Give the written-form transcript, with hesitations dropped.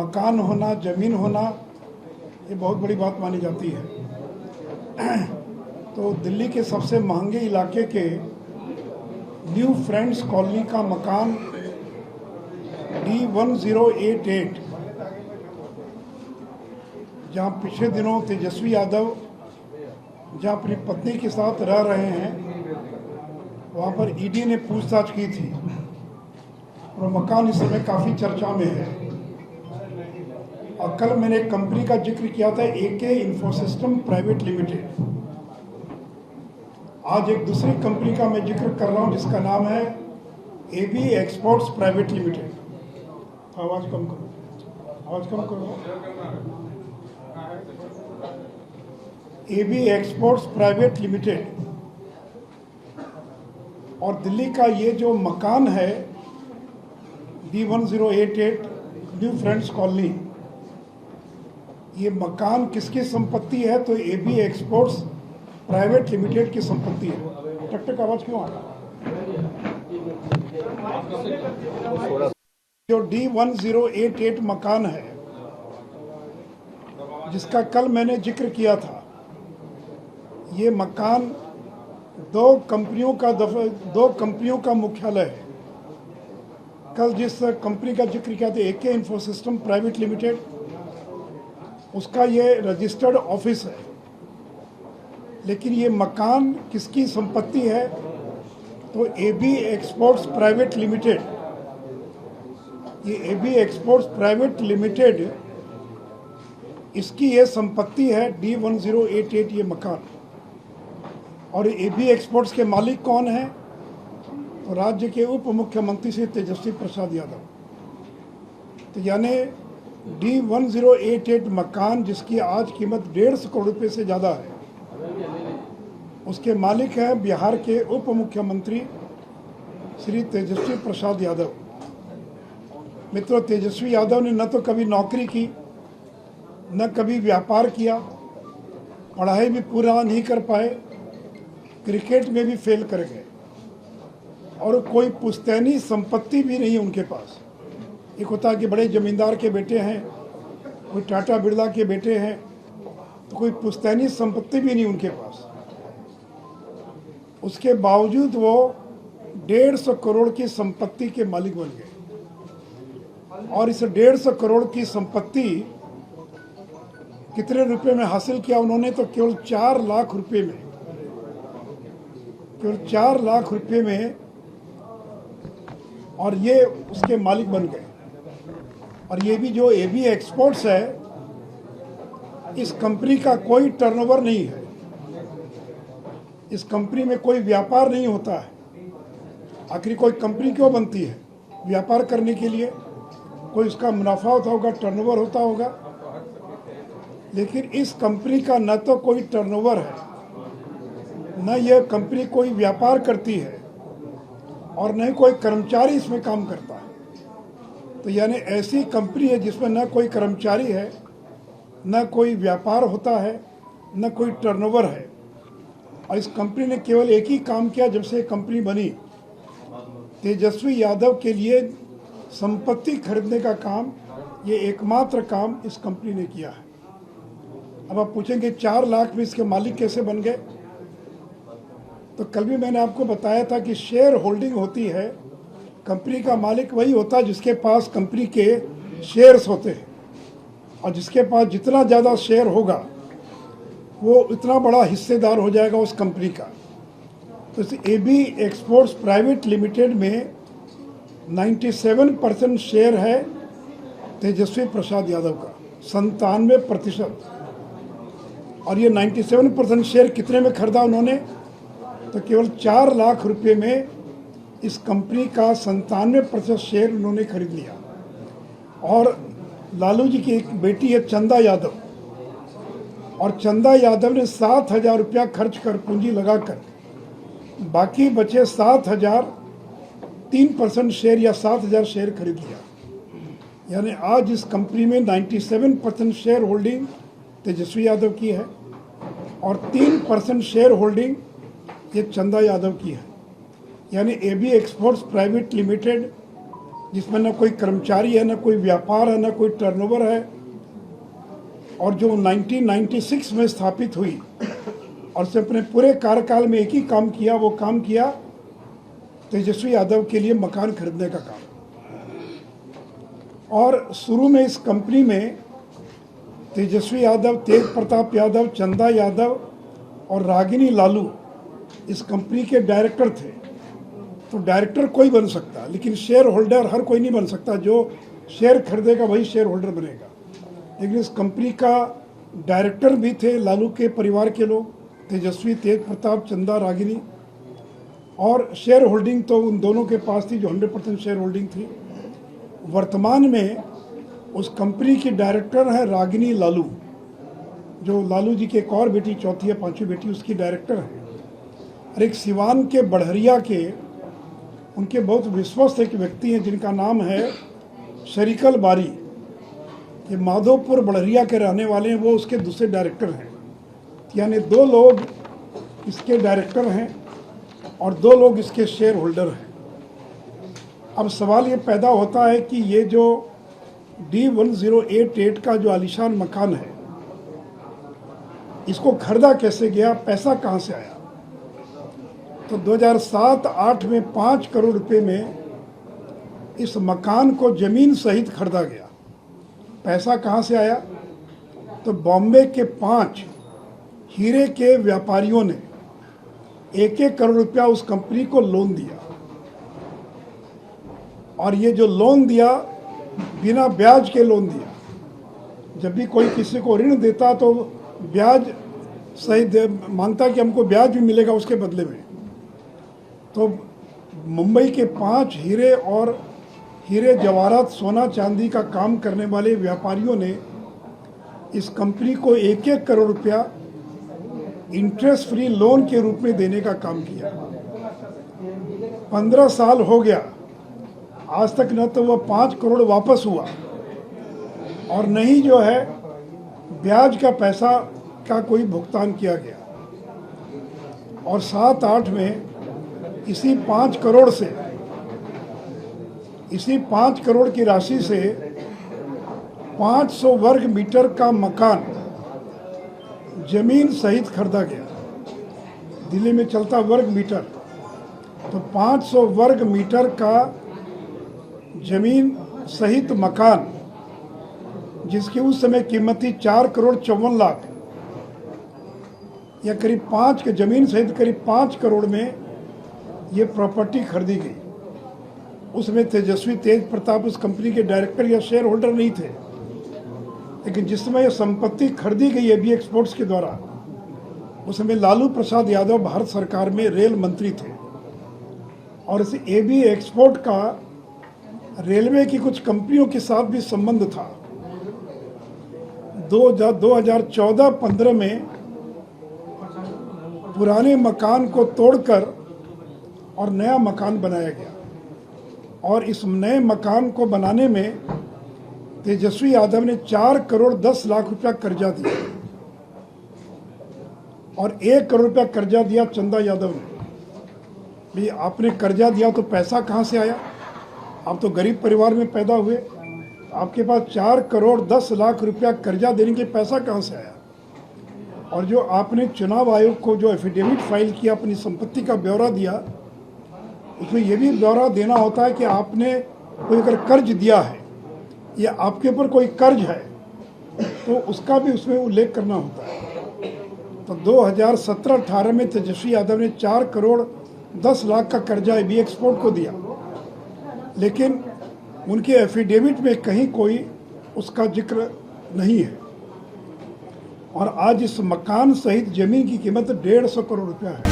मकान होना, ज़मीन होना, ये बहुत बड़ी बात मानी जाती है। तो दिल्ली के सबसे महंगे इलाके के न्यू फ्रेंड्स कॉलोनी का मकान D1088, जहाँ पिछले दिनों तेजस्वी यादव जहाँ अपनी पत्नी के साथ रह रहे हैं, वहाँ पर ईडी ने पूछताछ की थी और मकान इस समय काफ़ी चर्चा में है। और कल मैंने एक कंपनी का जिक्र किया था, AK इन्फोसिस्टम प्राइवेट लिमिटेड। आज एक दूसरी कंपनी का मैं जिक्र कर रहा हूँ जिसका नाम है AB एक्सपोर्ट्स प्राइवेट लिमिटेड। आवाज़ कम करो, आवाज़ कम करो। AB एक्सपोर्ट्स प्राइवेट लिमिटेड और दिल्ली का ये जो मकान है D1088 न्यू फ्रेंड्स कॉलोनी, ये मकान किसकी संपत्ति है? तो AB एक्सपोर्ट्स प्राइवेट लिमिटेड की संपत्ति है। टक टक आवाज क्यों आ रहा? जो D1088 मकान है जिसका कल मैंने जिक्र किया था, ये मकान दो कंपनियों का मुख्यालय है। कल जिस कंपनी का जिक्र किया था AK इन्फोसिस्टम प्राइवेट लिमिटेड, उसका ये रजिस्टर्ड ऑफिस है। लेकिन ये मकान किसकी संपत्ति है? तो AB एक्सपोर्ट्स प्राइवेट लिमिटेड, ये AB एक्सपोर्ट्स प्राइवेट लिमिटेड, इसकी ये संपत्ति है D1088 ये मकान। और AB एक्सपोर्ट्स के मालिक कौन है? तो राज्य के उप मुख्यमंत्री श्री तेजस्वी प्रसाद यादव। तो यानी D1088 मकान जिसकी आज कीमत 150 करोड़ रुपये से ज़्यादा है, उसके मालिक हैं बिहार के उप मुख्यमंत्री श्री तेजस्वी प्रसाद यादव। मित्रों, तेजस्वी यादव ने न तो कभी नौकरी की, न कभी व्यापार किया, पढ़ाई भी पूरा नहीं कर पाए, क्रिकेट में भी फेल कर गए और कोई पुश्तैनी संपत्ति भी नहीं उनके पास। एक होता है कि बड़े जमींदार के बेटे हैं, कोई टाटा बिरला के बेटे हैं, तो कोई पुश्तैनी संपत्ति भी नहीं उनके पास। उसके बावजूद वो 150 करोड़ की संपत्ति के मालिक बन गए। और इस 150 करोड़ की संपत्ति कितने रुपए में हासिल किया उन्होंने? तो केवल 4 लाख रुपए में, केवल 4 लाख रुपए में, और ये उसके मालिक बन गए। और ये भी जो AB एक्सपोर्ट्स है, इस कंपनी का कोई टर्नओवर नहीं है, इस कंपनी में कोई व्यापार नहीं होता है। आखिर कोई कंपनी क्यों बनती है? व्यापार करने के लिए। कोई उसका मुनाफा होता होगा, टर्नओवर होता होगा, लेकिन इस कंपनी का न तो कोई टर्नओवर है, न यह कंपनी कोई व्यापार करती है, और न ही कोई कर्मचारी इसमें काम करता है। तो यानी ऐसी कंपनी है जिसमें न कोई कर्मचारी है, न कोई व्यापार होता है, न कोई टर्नओवर है। और इस कंपनी ने केवल एक ही काम किया जब से कंपनी बनी, तेजस्वी यादव के लिए संपत्ति खरीदने का काम, ये एकमात्र काम इस कंपनी ने किया है। अब आप पूछेंगे 4 लाख में इसके मालिक कैसे बन गए? तो कल भी मैंने आपको बताया था कि शेयर होल्डिंग होती है। कंपनी का मालिक वही होता है जिसके पास कंपनी के शेयर्स होते हैं, और जिसके पास जितना ज़्यादा शेयर होगा वो इतना बड़ा हिस्सेदार हो जाएगा उस कंपनी का। तो इस AB एक्सपोर्ट्स प्राइवेट लिमिटेड में 97% शेयर है तेजस्वी प्रसाद यादव का, 97%। और ये 97% शेयर कितने में खरीदा उन्होंने? तो केवल 4 लाख रुपए में इस कंपनी का 97% शेयर उन्होंने खरीद लिया। और लालू जी की एक बेटी है चंदा यादव, और चंदा यादव ने 7,000 रुपया खर्च कर, पूंजी लगाकर, बाकी बचे 7,000, 3% शेयर या 7,000 शेयर खरीद लिया। यानी आज इस कंपनी में 97% शेयर होल्डिंग तेजस्वी यादव की है और 3% शेयर होल्डिंग ये चंदा यादव की है। यानी AB एक्सपोर्ट्स प्राइवेट लिमिटेड जिसमें न कोई कर्मचारी है, न कोई व्यापार है, न कोई टर्नओवर है, और जो 1996 में स्थापित हुई और उसने अपने पूरे कार्यकाल में एक ही काम किया, वो काम किया तेजस्वी यादव के लिए मकान खरीदने का काम। और शुरू में इस कंपनी में तेजस्वी यादव, तेज प्रताप यादव, चंदा यादव और रागिनी लालू इस कंपनी के डायरेक्टर थे। तो डायरेक्टर कोई बन सकता, लेकिन शेयर होल्डर हर कोई नहीं बन सकता। जो शेयर खरीदेगा वही शेयर होल्डर बनेगा। लेकिन इस कंपनी का डायरेक्टर भी थे लालू के परिवार के लोग, तेजस्वी, तेज प्रताप, चंदा, रागिनी, और शेयर होल्डिंग तो उन दोनों के पास थी, जो 100% शेयर होल्डिंग थी। वर्तमान में उस कंपनी की डायरेक्टर है रागिनी लालू, जो लालू जी की एक और बेटी, चौथी या पांचवी बेटी, उसकी डायरेक्टर है। और एक सिवान के बढ़हरिया के उनके बहुत विश्वस्त एक व्यक्ति हैं जिनका नाम है शरीकल बारी, ये माधोपुर बढ़हरिया के रहने वाले हैं, वो उसके दूसरे डायरेक्टर हैं। यानी 2 लोग इसके डायरेक्टर हैं और 2 लोग इसके शेयर होल्डर हैं। अब सवाल ये पैदा होता है कि ये जो D1088 का जो आलीशान मकान है, इसको खरीदा कैसे गया, पैसा कहाँ से आया? तो 2007-8 में 5 करोड़ रुपए में इस मकान को जमीन सहित खरीदा गया। पैसा कहाँ से आया? तो बॉम्बे के 5 हीरे के व्यापारियों ने 1-1 करोड़ रुपया उस कंपनी को लोन दिया, और ये जो लोन दिया बिना ब्याज के लोन दिया। जब भी कोई किसी को ऋण देता तो ब्याज सहित मांगता कि हमको ब्याज भी मिलेगा उसके बदले में। तो मुंबई के 5 हीरे और हीरे जवाहरात, सोना चांदी का काम करने वाले व्यापारियों ने इस कंपनी को 1-1 करोड़ रुपया इंटरेस्ट फ्री लोन के रूप में देने का काम किया। 15 साल हो गया, आज तक न तो वह 5 करोड़ वापस हुआ और न ही जो है ब्याज का पैसा का कोई भुगतान किया गया। और 7-8 में इसी 5 करोड़ की राशि से 500 वर्ग मीटर का मकान जमीन सहित खरीदा गया। दिल्ली में चलता वर्ग मीटर, तो 500 वर्ग मीटर का जमीन सहित मकान, जिसकी उस समय कीमत थी 4 करोड़ 54 लाख, या करीब 5 के जमीन सहित करीब 5 करोड़ में ये प्रॉपर्टी खरीदी गई। उसमें तेजस्वी, तेज प्रताप उस कंपनी के डायरेक्टर या शेयर होल्डर नहीं थे। लेकिन जिस समय ये संपत्ति खरीदी गई एबी एक्सपोर्ट्स के द्वारा, उस समय लालू प्रसाद यादव भारत सरकार में रेल मंत्री थे, और इस एबी एक्सपोर्ट का रेलवे की कुछ कंपनियों के साथ भी संबंध था। 2014-15 में पुराने मकान को तोड़कर और नया मकान बनाया गया, और इस नए मकान को बनाने में तेजस्वी यादव ने 4 करोड़ 10 लाख रुपया कर्जा दिया, और 1 करोड़ रुपया कर्जा दिया चंदा यादव ने। भाई, आपने कर्जा दिया तो पैसा कहाँ से आया? आप तो गरीब परिवार में पैदा हुए, आपके पास 4 करोड़ 10 लाख रुपया कर्जा देने के पैसा कहाँ से आया? और जो आपने चुनाव आयोग को जो एफिडेविट फाइल किया, अपनी संपत्ति का ब्यौरा दिया, उसमें यह भी ब्यौरा देना होता है कि आपने कोई अगर कर्ज दिया है या आपके ऊपर कोई कर्ज है तो उसका भी उसमें उल्लेख करना होता है। तो 2017-18 में तेजस्वी यादव ने 4 करोड़ 10 लाख का कर्जा एबी एक्सपोर्ट को दिया, लेकिन उनके एफिडेविट में कहीं कोई उसका जिक्र नहीं है। और आज इस मकान सहित जमीन की कीमत 150 करोड़ रुपया है।